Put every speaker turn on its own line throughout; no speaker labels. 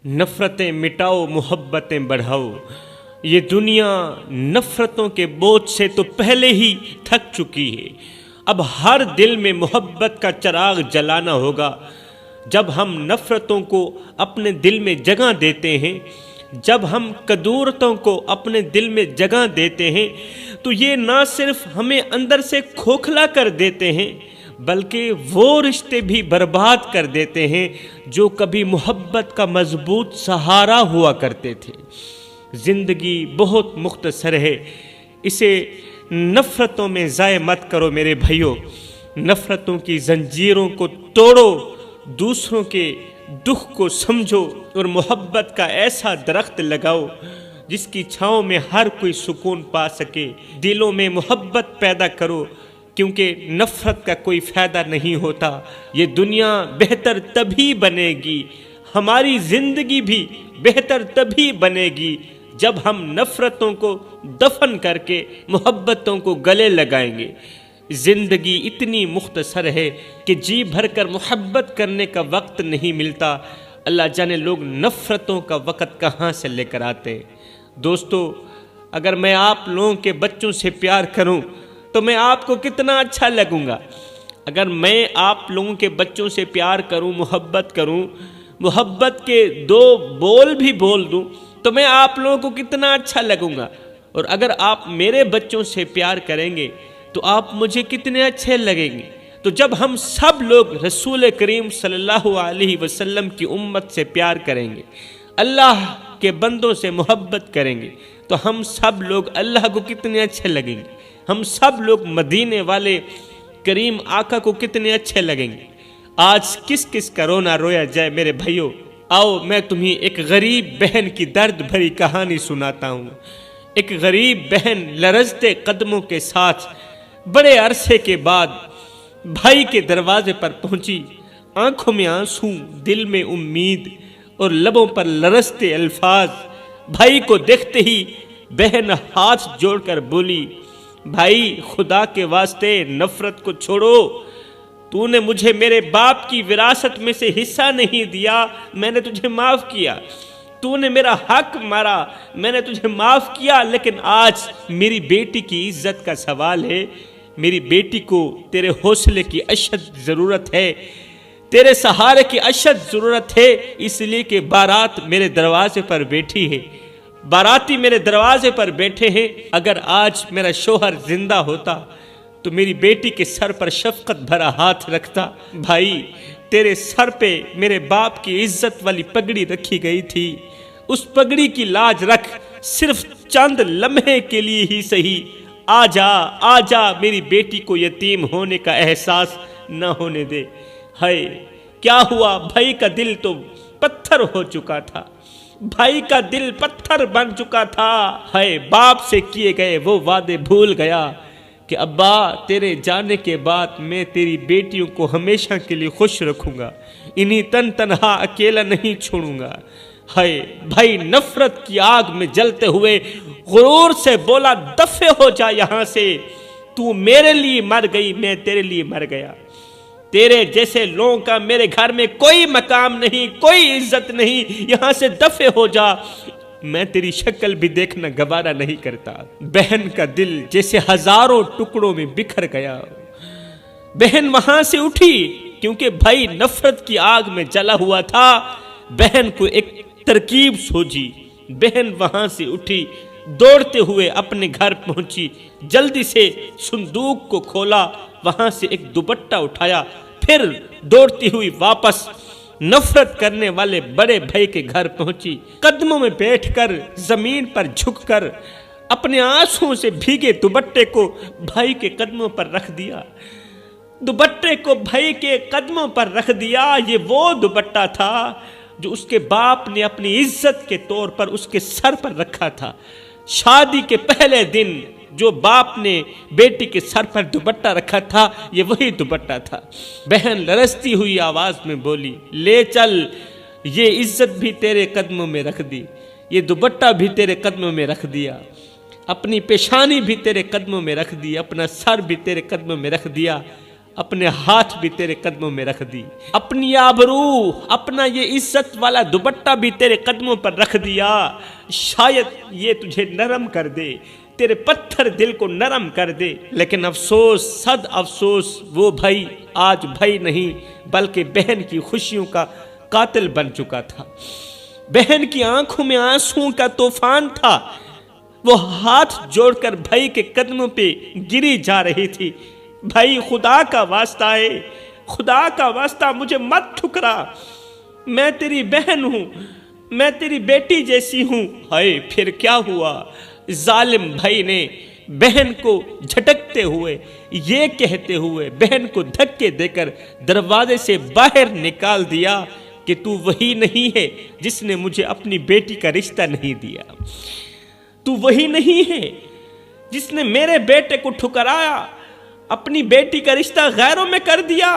نفرتیں مٹاؤ محبتیں بڑھاؤ۔ یہ دنیا نفرتوں کے بوجھ سے تو پہلے ہی تھک چکی ہے، اب ہر دل میں محبت کا چراغ جلانا ہوگا۔ جب ہم نفرتوں کو اپنے دل میں جگہ دیتے ہیں، جب ہم کدورتوں کو اپنے دل میں جگہ دیتے ہیں، تو یہ نہ صرف ہمیں اندر سے کھوکھلا کر دیتے ہیں بلکہ وہ رشتے بھی برباد کر دیتے ہیں جو کبھی محبت کا مضبوط سہارا ہوا کرتے تھے۔ زندگی بہت مختصر ہے، اسے نفرتوں میں ضائع مت کرو میرے بھائیو۔ نفرتوں کی زنجیروں کو توڑو، دوسروں کے دکھ کو سمجھو اور محبت کا ایسا درخت لگاؤ جس کی چھاؤں میں ہر کوئی سکون پا سکے۔ دلوں میں محبت پیدا کرو، کیونکہ نفرت کا کوئی فائدہ نہیں ہوتا۔ یہ دنیا بہتر تبھی بنے گی، ہماری زندگی بھی بہتر تبھی بنے گی جب ہم نفرتوں کو دفن کر کے محبتوں کو گلے لگائیں گے۔ زندگی اتنی مختصر ہے کہ جی بھر کر محبت کرنے کا وقت نہیں ملتا، اللہ جانے لوگ نفرتوں کا وقت کہاں سے لے کر آتے۔ دوستو، اگر میں آپ لوگوں کے بچوں سے پیار کروں تو میں آپ کو کتنا اچھا لگوں گا۔ اگر میں آپ لوگوں کے بچوں سے پیار کروں، محبت کروں، محبت کے دو بول بھی بول دوں تو میں آپ لوگوں کو کتنا اچھا لگوں گا۔ اور اگر آپ میرے بچوں سے پیار کریں گے تو آپ مجھے کتنے اچھے لگیں گے۔ تو جب ہم سب لوگ رسول کریم صلی اللہ علیہ وسلم کی امت سے پیار کریں گے، اللہ کے بندوں سے محبت کریں گے، تو ہم سب لوگ اللہ کو کتنے اچھے لگیں گے، ہم سب لوگ مدینے والے کریم آقا کو کتنے اچھے لگیں گے۔ آج کس کس کا رونا رویا جائے میرے بھائیو۔ آؤ میں تمہیں ایک غریب بہن کی درد بھری کہانی سناتا ہوں۔ ایک غریب بہن لرزتے قدموں کے ساتھ بڑے عرصے کے بعد بھائی کے دروازے پر پہنچی، آنکھوں میں آنسو، دل میں امید اور لبوں پر لرزتے الفاظ۔ بھائی کو دیکھتے ہی بہن ہاتھ جوڑ کر بولی، بھائی خدا کے واسطے نفرت کو چھوڑو، تو نے مجھے میرے باپ کی وراثت میں سے حصہ نہیں دیا، میں نے تجھے معاف کیا، تو نے میرا حق مارا، میں نے تجھے معاف کیا، لیکن آج میری بیٹی کی عزت کا سوال ہے، میری بیٹی کو تیرے حوصلے کی اشد ضرورت ہے، تیرے سہارے کی اشد ضرورت ہے، اس لیے کہ بارات میرے دروازے پر بیٹھی ہے، باراتی میرے دروازے پر بیٹھے ہیں۔ اگر آج میرا شوہر زندہ ہوتا تو میری بیٹی کے سر پر شفقت بھرا ہاتھ رکھتا۔ بھائی تیرے سر پہ میرے باپ کی عزت والی پگڑی رکھی گئی تھی، اس پگڑی کی لاج رکھ، صرف چند لمحے کے لیے ہی صحیح، آ جا میری بیٹی کو یتیم ہونے کا احساس نہ ہونے دے۔ ہائے کیا ہوا، بھائی کا دل تو پتھر ہو چکا تھا، بھائی کا دل پتھر بن چکا تھا۔ ہائے باپ سے کیے گئے وہ وعدے بھول گیا کہ ابا تیرے جانے کے بعد میں تیری بیٹیوں کو ہمیشہ کے لیے خوش رکھوں گا، انہیں تن تنہا اکیلا نہیں چھوڑوں گا۔ ہائے بھائی نفرت کی آگ میں جلتے ہوئے غرور سے بولا، دفع ہو جا یہاں سے، تو میرے لیے مر گئی، میں تیرے لیے مر گیا، تیرے جیسے لوگوں کا میرے گھر میں کوئی مقام نہیں، کوئی عزت نہیں، یہاں سے دفع ہو جا، میں تیری شکل بھی دیکھنا گوارا نہیں کرتا۔ بہن کا دل جیسے ہزاروں ٹکڑوں میں بکھر گیا۔ بہن وہاں سے اٹھی کیونکہ بھائی نفرت کی آگ میں جلا ہوا تھا۔ بہن کو ایک ترکیب سوجی، بہن وہاں سے اٹھی، دوڑتے ہوئے اپنے گھر پہنچی، جلدی سے صندوق کو کھولا، وہاں سے ایک دوپٹہ اٹھایا، پھر دوڑتی ہوئی واپس نفرت کرنے والے بڑے بھائی کے گھر پہنچی، قدموں میں بیٹھ کر زمین پر جھک کر اپنے آنسوں سے بھیگے دوپٹے کو بھائی کے قدموں پر رکھ دیا، دوپٹے کو بھائی کے قدموں پر رکھ دیا۔ یہ وہ دوپٹہ تھا جو اس کے باپ نے اپنی عزت کے طور پر اس کے سر پر رکھا تھا۔ شادی کے پہلے دن جو باپ نے بیٹی کے سر پر دوپٹہ رکھا تھا، یہ وہی دوپٹہ تھا۔ بہن لرزتی ہوئی آواز میں بولی، لے چل، یہ عزت بھی تیرے قدموں میں رکھ دی، یہ دوپٹہ بھی تیرے قدموں میں رکھ دیا، اپنی پیشانی بھی تیرے قدموں میں رکھ دی، اپنا سر بھی تیرے قدموں میں رکھ دیا، اپنے ہاتھ بھی تیرے قدموں میں رکھ دی، اپنی آبرو، اپنا یہ عزت والا دوپٹہ بھی تیرے قدموں پر رکھ دیا، شاید یہ تجھے نرم کر دے، تیرے پتھر دل کو نرم کر دے۔ لیکن افسوس، صد افسوس، وہ بھائی آج بھائی نہیں بلکہ بہن کی خوشیوں کا قاتل بن چکا تھا، بہن کی آنکھوں میں آنسوں کا طوفان تھا، وہ ہاتھ جوڑ کر بھائی کے قدموں پہ گری جا رہی تھی۔ بھائی خدا کا واسطہ ہے، خدا کا واسطہ مجھے مت ٹھکرا، میں تیری بہن ہوں، میں تیری بیٹی جیسی ہوں۔ ہائے پھر کیا ہوا؟ ظالم بھائی نے بہن کو جھٹکتے ہوئے، یہ کہتے ہوئے بہن کو دھکے دے کر دروازے سے باہر نکال دیا کہ تو وہی نہیں ہے جس نے مجھے اپنی بیٹی کا رشتہ نہیں دیا، تو وہی نہیں ہے جس نے میرے بیٹے کو ٹھکرایا، اپنی بیٹی کا رشتہ غیروں میں کر دیا،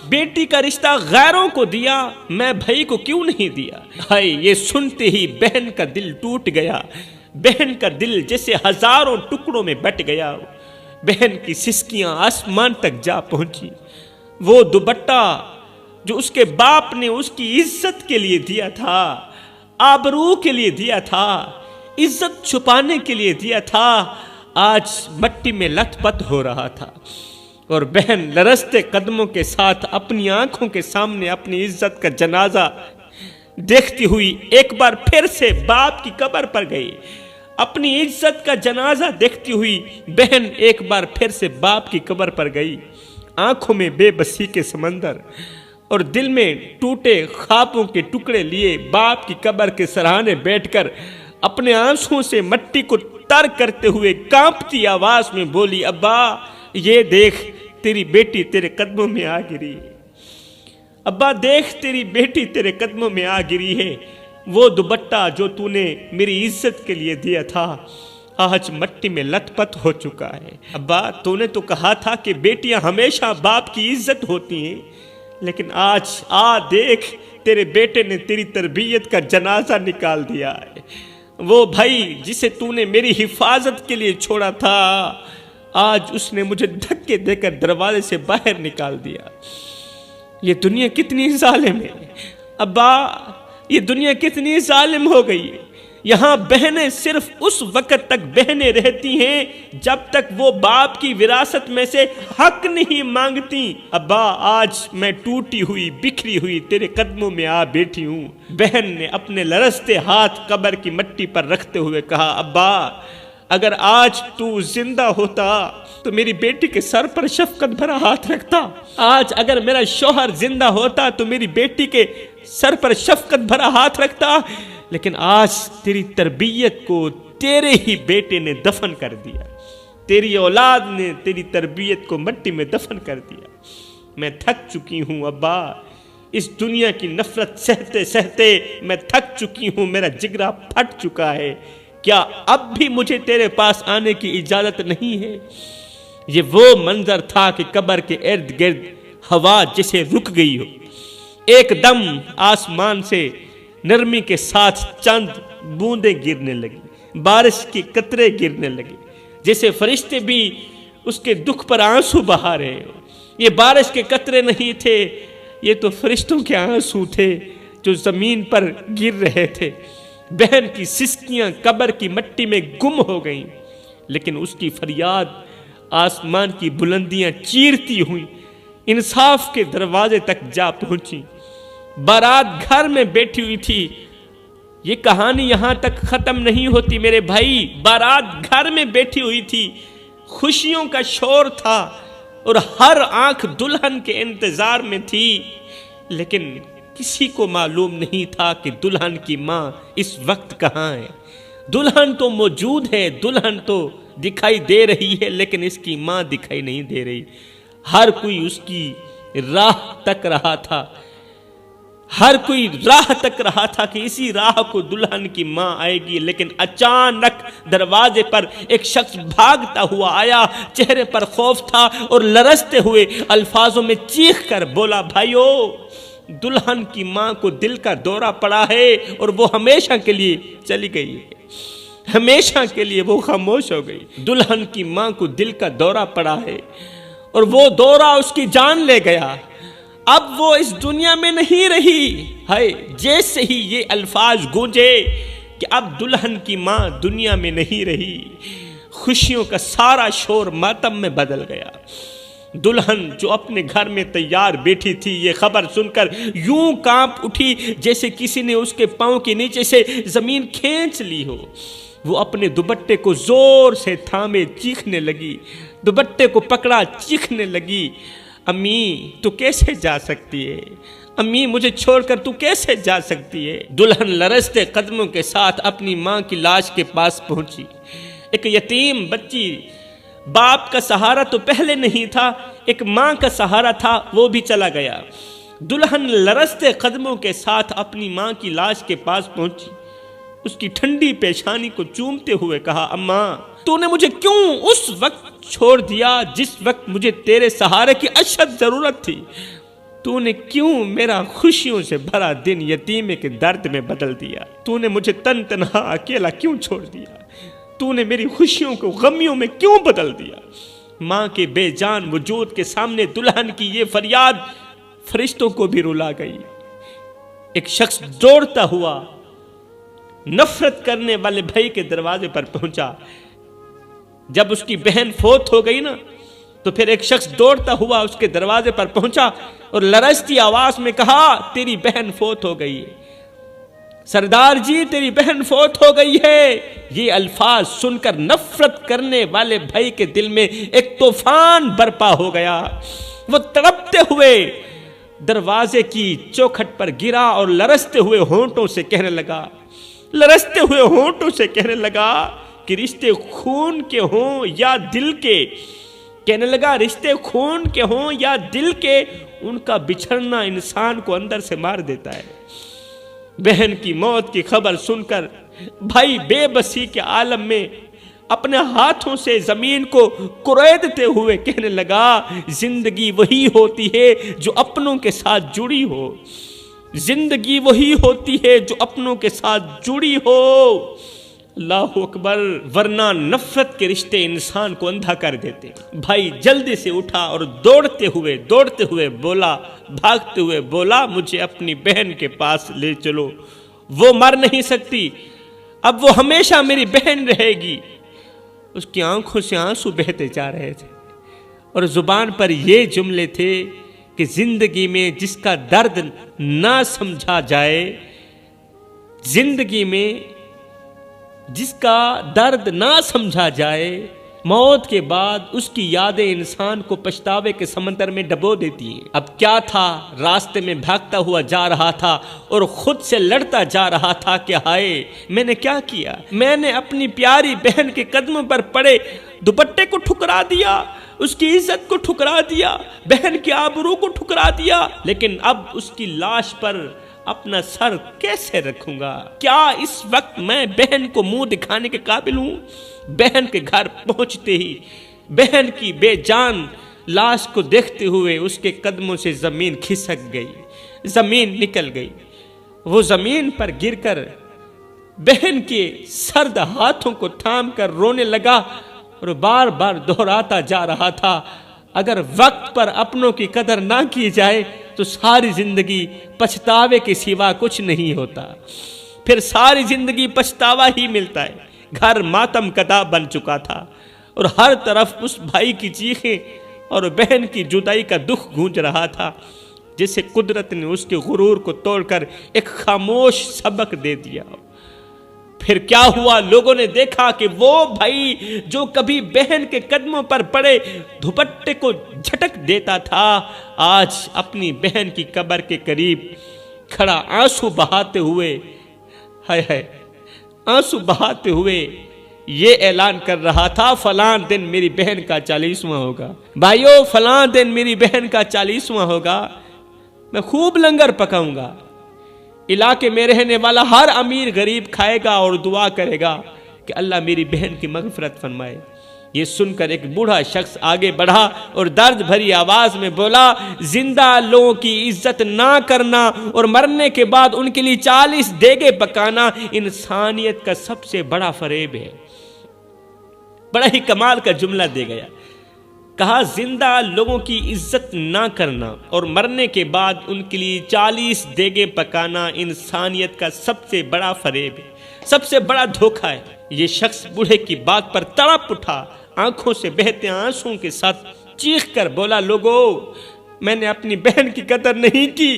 بیٹی کا رشتہ غیروں کو دیا، میں بھائی کو کیوں نہیں دیا؟ ہائے، یہ سنتے ہی بہن کا دل ٹوٹ گیا، بہن کا دل جیسے ہزاروں ٹکڑوں میں بٹ گیا، بہن کی سسکیاں آسمان تک جا پہنچی۔ وہ دوپٹہ جو اس کے باپ نے اس کی عزت کے لیے دیا تھا، آبرو کے لیے دیا تھا، عزت چھپانے کے لیے دیا تھا، آج مٹی میں لت پت ہو رہا تھا، اور بہن لرزتے قدموں کے ساتھ اپنی آنکھوں کے سامنے اپنی عزت کا جنازہ دیکھتی ہوئی ایک بار پھر سے باپ کی قبر پر گئی، اپنی عزت کا جنازہ دیکھتی ہوئی بہن ایک بار پھر سے باپ کی قبر پر گئی، آنکھوں میں بے بسی کے سمندر اور دل میں ٹوٹے خوابوں کے ٹکڑے لیے باپ کی قبر کے سراہانے بیٹھ کر اپنے آنسوں سے مٹی کو تر کرتے ہوئے کانپتی آواز میں بولی، ابا یہ دیکھ تیری بیٹی تیرے قدموں میں آ گری، ابا دیکھ تیری بیٹی تیرے قدموں میں آ گری ہے، وہ دوپٹہ جو تو نے میری عزت کے لیے دیا تھا آج مٹی میں لت پت ہو چکا ہے۔ ابا تو نے تو کہا تھا کہ بیٹیاں ہمیشہ باپ کی عزت ہوتی ہیں، لیکن آج دیکھ تیرے بیٹے نے تیری تربیت کا جنازہ نکال دیا ہے، وہ بھائی جسے تو نے میری حفاظت کے لیے چھوڑا تھا آج اس نے مجھے دھکے دے کر دروازے سے باہر نکال دیا۔ یہ دنیا کتنی ظالم ہے ابا، یہ دنیا کتنی ظالم ہو گئی ہے۔ یہاں بہنیں صرف اس وقت تک بہنیں رہتی ہیں جب تک وہ باپ کی وراثت میں سے حق نہیں مانگتی۔ ابا آج میں ٹوٹی ہوئی بکھری ہوئی تیرے قدموں میں آ بیٹھی ہوں۔ بہن نے اپنے لرزتے ہاتھ قبر کی مٹی پر رکھتے ہوئے کہا، ابا اگر آج تو زندہ ہوتا تو میری بیٹی کے سر پر شفقت بھرا ہاتھ رکھتا، آج اگر میرا شوہر زندہ ہوتا تو میری بیٹی کے سر پر شفقت بھرا ہاتھ رکھتا، لیکن آج تیری تربیت کو تیرے ہی بیٹے نے دفن کر دیا، تیری اولاد نے تیری تربیت کو مٹی میں دفن کر دیا۔ میں تھک چکی ہوں ابا، اس دنیا کی نفرت سہتے سہتے میں تھک چکی ہوں، میرا جگرا پھٹ چکا ہے، کیا اب بھی مجھے تیرے پاس آنے کی اجازت نہیں ہے؟ یہ وہ منظر تھا کہ قبر کے ارد گرد ہوا جسے رک گئی ہو، ایک دم آسمان سے نرمی کے ساتھ چند بوندیں گرنے لگی، بارش کے قطرے گرنے لگے، جیسے فرشتے بھی اس کے دکھ پر آنسو بہا رہے ہو۔ یہ بارش کے قطرے نہیں تھے، یہ تو فرشتوں کے آنسو تھے جو زمین پر گر رہے تھے۔ بہن کی سسکیاں قبر کی مٹی میں گم ہو گئیں، لیکن اس کی فریاد آسمان کی بلندیاں چیرتی ہوئی انصاف کے دروازے تک جا پہنچی۔ بارات گھر میں بیٹھی ہوئی تھی، یہ کہانی یہاں تک ختم نہیں ہوتی میرے بھائی۔ بارات گھر میں بیٹھی ہوئی تھی، خوشیوں کا شور تھا اور ہر آنکھ دلہن کے انتظار میں تھی، لیکن کسی کو معلوم نہیں تھا کہ دلہن کی ماں اس وقت کہاں ہے۔ دلہن تو موجود ہے، دلہن تو دکھائی دے رہی ہے، لیکن اس کی ماں دکھائی نہیں دے رہی۔ ہر کوئی اس کی راہ تک رہا تھا، ہر کوئی راہ تک رہا تھا کہ اسی راہ کو دلہن کی ماں آئے گی، لیکن اچانک دروازے پر ایک شخص بھاگتا ہوا آیا، چہرے پر خوف تھا اور لرزتے ہوئے الفاظوں میں چیخ کر بولا، بھائیو دلہن کی ماں کو دل کا دورہ پڑا ہے اور وہ ہمیشہ کے لیے چلی گئی ہے، ہمیشہ کے لیے وہ خاموش ہو گئی۔ دلہن کی ماں کو دل کا دورہ پڑا ہے اور وہ دورہ اس کی جان لے گیا، اب وہ اس دنیا میں نہیں رہی۔ ہائے، جیسے ہی یہ الفاظ گونجے کہ اب دلہن کی ماں دنیا میں نہیں رہی، خوشیوں کا سارا شور ماتم میں بدل گیا۔ دلہن جو اپنے گھر میں تیار بیٹھی تھی، یہ خبر سن کر یوں کانپ اٹھی جیسے کسی نے اس کے پاؤں کے نیچے سے زمین کھینچ لی ہو۔ وہ اپنے دوپٹے کو زور سے تھامے چیخنے لگی، دوپٹے کو پکڑا چیخنے لگی، امی تو کیسے جا سکتی ہے؟ امی مجھے چھوڑ کر تو کیسے جا سکتی ہے؟ دلہن لرزتے قدموں کے ساتھ اپنی ماں کی لاش کے پاس پہنچی۔ ایک یتیم بچی، باپ کا سہارا تو پہلے نہیں تھا، ایک ماں کا سہارا تھا، وہ بھی چلا گیا۔ دلہن لرزتے قدموں کے ساتھ اپنی ماں کی لاش کے پاس پہنچی، اس کی ٹھنڈی پیشانی کو چومتے ہوئے کہا، اماں تو نے مجھے کیوں اس وقت چھوڑ دیا جس وقت مجھے تیرے سہارے کی اشد ضرورت تھی؟ تو نے کیوں میرا خوشیوں سے بھرا دن یتیمے کے درد میں بدل دیا؟ تو نے مجھے تن تنہا اکیلا کیوں چھوڑ دیا؟ تو نے میری خوشیوں کو غمیوں میں کیوں بدل دیا؟ ماں کے بے جان وجود کے سامنے دلہن کی یہ فریاد فرشتوں کو بھی رلا گئی۔ ایک شخص دوڑتا ہوا نفرت کرنے والے بھائی کے دروازے پر پہنچا۔ جب اس کی بہن فوت ہو گئی نا، تو پھر ایک شخص دوڑتا ہوا اس کے دروازے پر پہنچا اور لرزتی آواز میں کہا، تیری بہن فوت ہو گئی ہے سردار جی، تیری بہن فوت ہو گئی ہے۔ یہ الفاظ سن کر نفرت کرنے والے بھائی کے دل میں ایک طوفان برپا ہو گیا۔ وہ تڑپتے ہوئے دروازے کی چوکھٹ پر گرا اور لرزتے ہوئے ہونٹوں سے کہنے لگا کہ رشتے خون کے ہوں یا دل کے، کہنے لگا رشتے خون کے ہوں یا دل کے، ان کا بچھڑنا انسان کو اندر سے مار دیتا ہے۔ بہن کی موت کی خبر سن کر بھائی بے بسی کے عالم میں اپنے ہاتھوں سے زمین کو کریدتے ہوئے کہنے لگا، زندگی وہی ہوتی ہے جو اپنوں کے ساتھ جڑی ہو، زندگی وہی ہوتی ہے جو اپنوں کے ساتھ جڑی ہو۔ اللہ اکبر، ورنہ نفرت کے رشتے انسان کو اندھا کر دیتے۔ بھائی جلدی سے اٹھا اور دوڑتے ہوئے بولا، بھاگتے ہوئے بولا، مجھے اپنی بہن کے پاس لے چلو، وہ مر نہیں سکتی، اب وہ ہمیشہ میری بہن رہے گی۔ اس کی آنکھوں سے آنسو بہتے جا رہے تھے اور زبان پر یہ جملے تھے کہ زندگی میں جس کا درد نہ سمجھا جائے، زندگی میں جس کا درد نہ سمجھا جائے، موت کے بعد اس کی یادیں انسان کو پچھتاوے کے سمندر میں ڈبو دیتی ہیں۔ اب کیا تھا، راستے میں بھاگتا ہوا جا رہا تھا اور خود سے لڑتا جا رہا تھا کہ ہائے میں نے کیا کیا، میں نے اپنی پیاری بہن کے قدموں پر پڑے دوپٹے کو ٹھکرا دیا، اس کی عزت کو ٹھکرا دیا، بہن کی آبرو کو ٹھکرا دیا، لیکن اب اس کی لاش پر اپنا سر کیسے رکھوں گا؟ کیا اس وقت میں بہن کو منہ دکھانے کے قابل ہوں؟ بہن کے گھر پہنچتے ہی بہن کی بے جان لاش کو دیکھتے ہوئے اس کے قدموں سے زمین کھسک گئی، زمین نکل گئی۔ وہ زمین پر گر کر بہن کے سرد ہاتھوں کو تھام کر رونے لگا اور بار بار دہراتا جا رہا تھا، اگر وقت پر اپنوں کی قدر نہ کی جائے تو ساری زندگی پچھتاوے کے سوا کچھ نہیں ہوتا، پھر ساری زندگی پچھتاوا ہی ملتا ہے۔ گھر ماتم کدا بن چکا تھا اور ہر طرف اس بھائی کی چیخیں اور بہن کی جدائی کا دکھ گونج رہا تھا، جسے قدرت نے اس کے غرور کو توڑ کر ایک خاموش سبق دے دیا۔ پھر کیا ہوا؟ لوگوں نے دیکھا کہ وہ بھائی جو کبھی بہن کے قدموں پر پڑے دوپٹے کو جھٹک دیتا تھا، آج اپنی بہن کی قبر کے قریب کھڑا آنسو بہاتے ہوئے یہ اعلان کر رہا تھا، فلاں دن میری بہن کا 40واں ہوگا، بھائیو فلاں دن میری بہن کا 40واں ہوگا، میں خوب لنگر پکاؤں گا، علاقے میں رہنے والا ہر امیر غریب کھائے گا اور دعا کرے گا کہ اللہ میری بہن کی مغفرت فرمائے۔ یہ سن کر ایک بوڑھا شخص آگے بڑھا اور درد بھری آواز میں بولا، زندہ لوگوں کی عزت نہ کرنا اور مرنے کے بعد ان کے لیے 40 دیگیں پکانا انسانیت کا سب سے بڑا فریب ہے۔ بڑا ہی کمال کا جملہ دے گیا۔ کہا زندہ لوگوں کی عزت نہ کرنا اور مرنے کے بعد ان کے لیے 40 دیگیں پکانا انسانیت کا سب سے بڑا فریب ہے، سب سے بڑا دھوکہ ہے۔ یہ شخص بوڑھے کی بات پر تڑپ اٹھا، آنکھوں سے بہتے آنسوں کے ساتھ چیخ کر بولا، لوگو میں نے اپنی بہن کی قدر نہیں کی،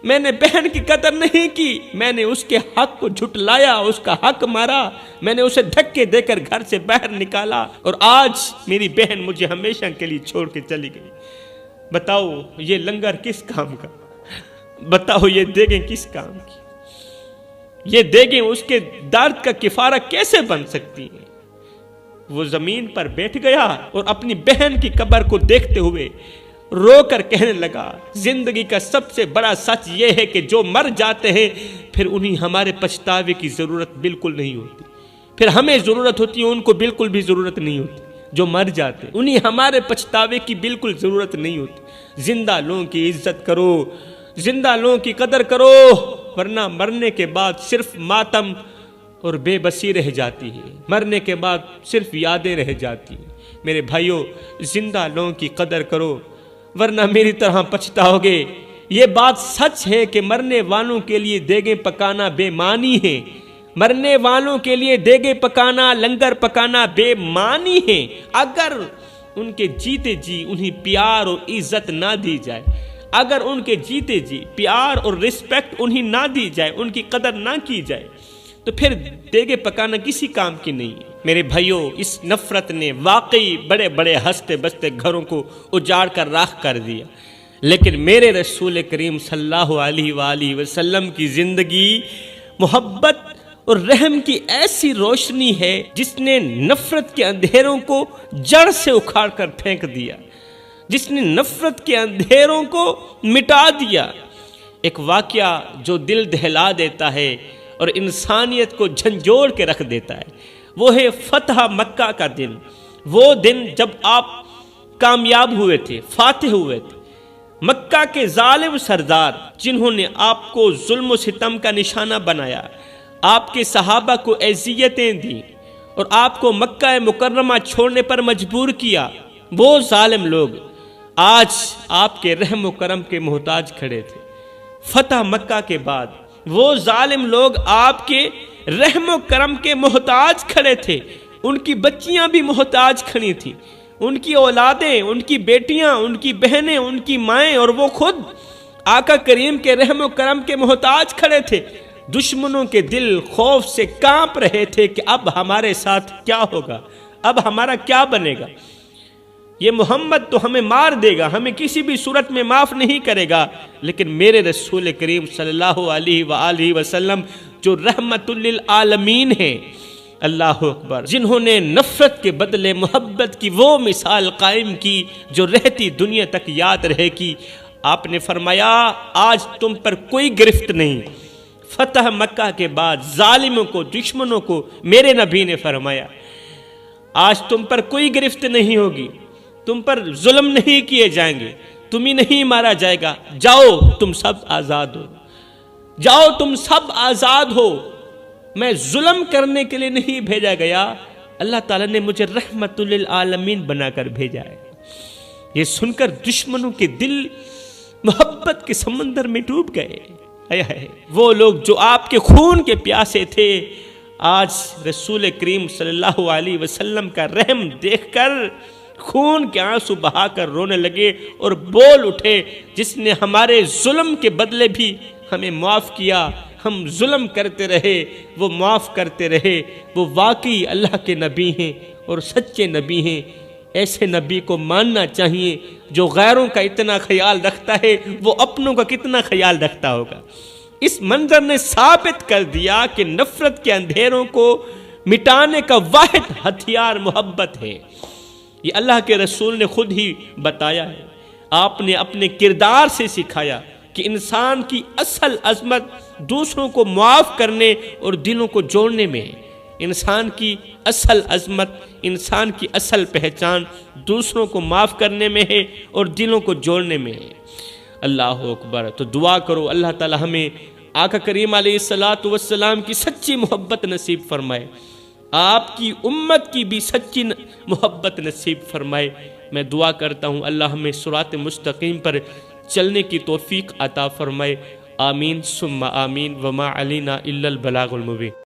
میں نے بہن کی قدر نہیں کی، میں نے اس کے حق کو جھٹلایا، اس کا حق مارا، میں نے اسے دھکے دے کر گھر سے باہر نکالا، اور آج میری بہن مجھے ہمیشہ کے لیے چھوڑ کے چلی گئی۔ بتاؤ یہ لنگر کس کام کا؟ بتاؤ یہ دیگیں کس کام کی؟ یہ دیگیں اس کے درد کا کفارہ کیسے بن سکتی ہیں؟ وہ زمین پر بیٹھ گیا اور اپنی بہن کی قبر کو دیکھتے ہوئے رو کر کہنے لگا، زندگی کا سب سے بڑا سچ یہ ہے کہ جو مر جاتے ہیں پھر انہیں ہمارے پچھتاوے کی ضرورت بالکل نہیں ہوتی، پھر ہمیں ضرورت ہوتی ہے، ان کو بالکل بھی ضرورت نہیں ہوتی۔ جو مر جاتے انہیں ہمارے پچھتاوے کی بالکل ضرورت نہیں ہوتی۔ زندہ لوگوں کی عزت کرو، زندہ لوگوں کی قدر کرو، ورنہ مرنے کے بعد صرف ماتم اور بے بسی رہ جاتی ہے، مرنے کے بعد صرف یادیں رہ جاتی ہیں۔ میرے بھائیوں، زندہ لوگوں کی قدر کرو ورنہ میری طرح پچھتاؤ گے۔ یہ بات سچ ہے کہ مرنے والوں کے لیے دیگیں پکانا بے معنی ہے، مرنے والوں کے لیے دیگیں پکانا، لنگر پکانا بے معنی ہے۔ اگر ان کے جیتے جی انہیں پیار اور عزت نہ دی جائے، اگر ان کے جیتے جی پیار اور رسپیکٹ انہیں نہ دی جائے، ان کی قدر نہ کی جائے، تو پھر دیگیں پکانا کسی کام کی نہیں ہے۔ میرے بھائیوں، اس نفرت نے واقعی بڑے بڑے ہنستے بستے گھروں کو اجاڑ کر راکھ کر دیا، لیکن میرے رسول کریم صلی اللہ علیہ وآلہ وسلم کی زندگی محبت اور رحم کی ایسی روشنی ہے جس نے نفرت کے اندھیروں کو جڑ سے اکھاڑ کر پھینک دیا، جس نے نفرت کے اندھیروں کو مٹا دیا۔ ایک واقعہ جو دل دہلا دیتا ہے اور انسانیت کو جھنجھوڑ کے رکھ دیتا ہے، وہ ہے فتح مکہ کا دن۔ وہ دن جب آپ کامیاب ہوئے تھے، فاتح ہوئے تھے۔ مکہ کے ظالم سردار جنہوں نے آپ کو ظلم و ستم کا نشانہ بنایا، آپ کے صحابہ کو اذیتیں دیں اور آپ کو مکہ مکرمہ چھوڑنے پر مجبور کیا، وہ ظالم لوگ آج آپ کے رحم و کرم کے محتاج کھڑے تھے۔ فتح مکہ کے بعد وہ ظالم لوگ آپ کے رحم و کرم کے محتاج کھڑے تھے، ان کی بچیاں بھی محتاج کھڑی تھیں، ان کی اولادیں، ان کی بیٹیاں، ان کی بہنیں، ان کی مائیں، اور وہ خود آقا کریم کے رحم و کرم کے محتاج کھڑے تھے۔ دشمنوں کے دل خوف سے کانپ رہے تھے کہ اب ہمارے ساتھ کیا ہوگا، اب ہمارا کیا بنے گا، یہ محمد تو ہمیں مار دے گا، ہمیں کسی بھی صورت میں معاف نہیں کرے گا۔ لیکن میرے رسول کریم صلی اللہ علیہ وآلہ وسلم جو رحمت للعالمین ہیں، اللہ اکبر، جنہوں نے نفرت کے بدلے محبت کی وہ مثال قائم کی جو رہتی دنیا تک یاد رہے گی، آپ نے فرمایا آج تم پر کوئی گرفت نہیں۔ فتح مکہ کے بعد ظالموں کو، دشمنوں کو میرے نبی نے فرمایا آج تم پر کوئی گرفت نہیں ہوگی، تم پر ظلم نہیں کیے جائیں گے، تمہیں نہیں مارا جائے گا، جاؤ تم سب آزاد ہو، جاؤ تم سب آزاد ہو، میں ظلم کرنے کے لیے نہیں بھیجا گیا، اللہ تعالیٰ نے مجھے رحمت للعالمین بنا کر بھیجا ہے۔ یہ سن کر دشمنوں کے دل محبت کے سمندر میں ڈوب گئے۔ وہ لوگ جو آپ کے خون کے پیاسے تھے، آج رسول کریم صلی اللہ علیہ وسلم کا رحم دیکھ کر خون کے آنسو بہا کر رونے لگے اور بول اٹھے، جس نے ہمارے ظلم کے بدلے بھی ہمیں معاف کیا، ہم ظلم کرتے رہے وہ معاف کرتے رہے، وہ واقعی اللہ کے نبی ہیں اور سچے نبی ہیں۔ ایسے نبی کو ماننا چاہیے جو غیروں کا اتنا خیال رکھتا ہے، وہ اپنوں کا کتنا خیال رکھتا ہوگا۔ اس منظر نے ثابت کر دیا کہ نفرت کے اندھیروں کو مٹانے کا واحد ہتھیار محبت ہے۔ یہ اللہ کے رسول نے خود ہی بتایا ہے، آپ نے اپنے کردار سے سکھایا کہ انسان کی اصل عظمت دوسروں کو معاف کرنے اور دلوں کو جوڑنے میں ہے۔ انسان کی اصل عظمت، انسان کی اصل پہچان دوسروں کو معاف کرنے میں ہے اور دلوں کو جوڑنے میں ہے۔ اللہ اکبر۔ تو دعا کرو اللہ تعالی ہمیں آقا کریم علیہ السلام کی سچی محبت نصیب فرمائے، آپ کی امت کی بھی سچی محبت نصیب فرمائے۔ میں دعا کرتا ہوں اللہ ہمیں صراط مستقیم پر چلنے کی توفیق عطا فرمائے۔ آمین ثم آمین، وما علینا الا البلاغ المبین۔